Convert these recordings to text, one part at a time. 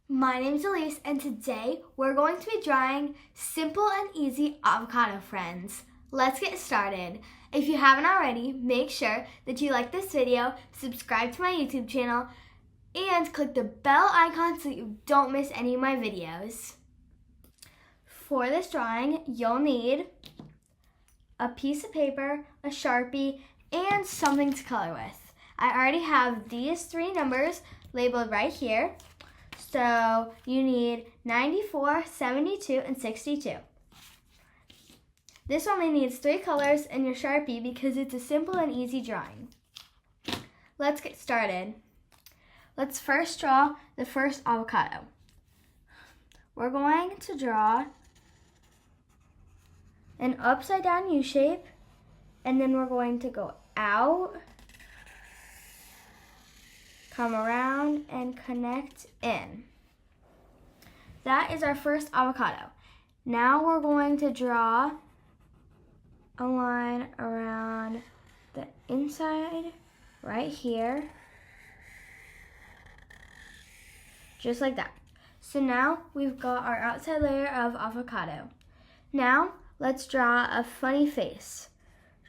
My name's Elise, and today we're going to be drawing simple and easy avocado friends. Let's get started. If you haven't already, make sure that you like this video, subscribe to my YouTube channel, and click the bell icon so that you don't miss any of my videos. For this drawing, you'll need a piece of paper, a Sharpie, and something to color with. I already have these three numbers labeled right here. So you need 94, 72, and 62. This only needs 3 colors in your Sharpie because it's a simple and easy drawing. Let's get started. Let's first draw the first avocado. We're going to draw an upside down U shape, and then we're going to go out, come around, and connect in. That is our first avocado. Now we're going to draw a line around the inside right here, just like that. So now we've got our outside layer of avocado. Now let's draw a funny face.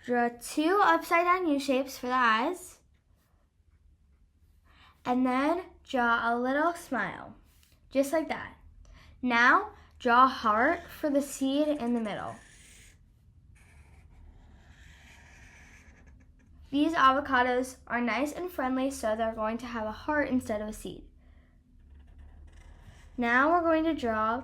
Draw 2 upside down U shapes for the eyes, and then draw a little smile, just like that. Now, draw a heart for the seed in the middle. These avocados are nice and friendly, so they're going to have a heart instead of a seed. Now we're going to draw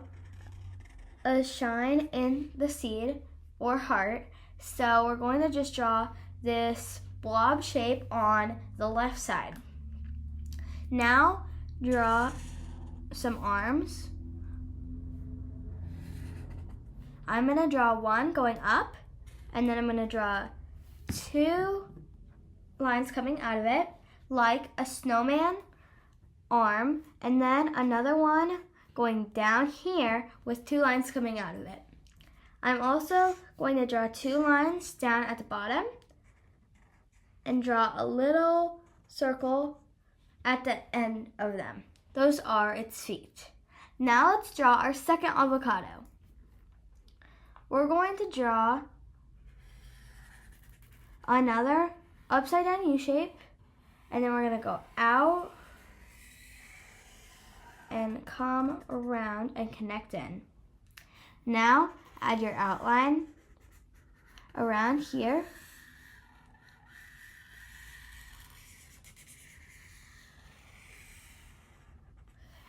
a shine in the seed or heart. So we're going to just draw this blob shape on the left side. Now draw some arms. I'm going to draw one going up, and then I'm going to draw 2 lines coming out of it, like a snowman arm, and then another one going down here with 2 lines coming out of it. I'm also going to draw 2 lines down at the bottom and draw a little circle at the end of them. Those are its feet. Now let's draw our second avocado. We're going to draw another upside down U shape, and then we're going to go out and come around and connect in. Now add your outline around here.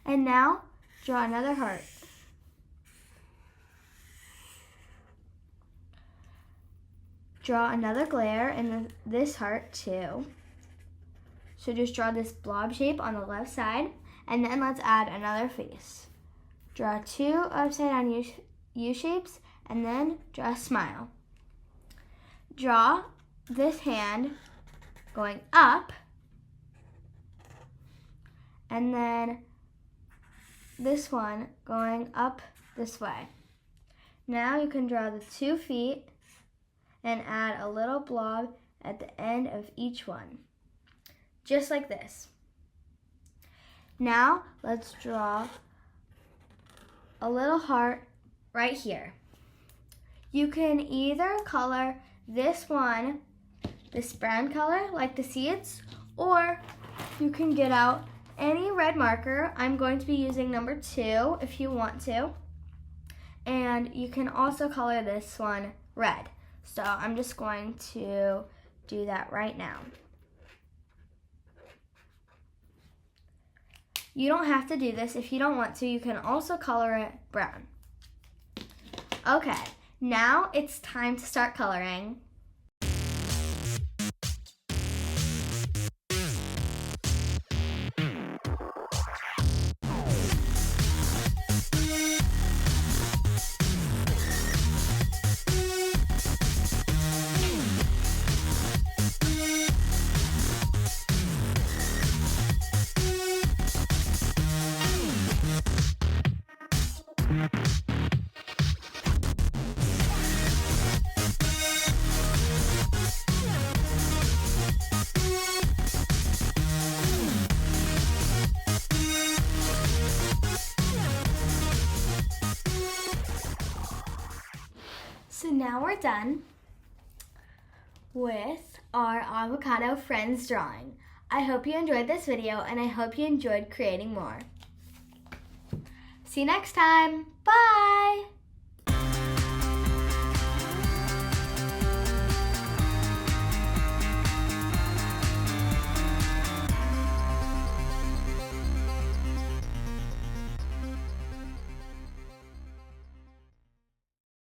And now draw another heart. Draw another glare in this heart too. So just draw this blob shape on the left side, and then let's add another face. Draw 2 upside down U shapes, and then draw a smile. Draw this hand going up, and then this one going up this way. Now you can draw the 2 feet and add a little blob at the end of each one, just like this. Now let's draw a little heart right here. You can either color this one this brown color like the seeds, or you can get out any red marker. I'm going to be using number 2 if you want to. And you can also color this one red. So I'm just going to do that right now. You don't have to do this if you don't want to. You can also color it brown. Okay, now it's time to start coloring. So now we're done with our avocado friends drawing. I hope you enjoyed this video and I hope you enjoyed creating more. See you next time. Bye!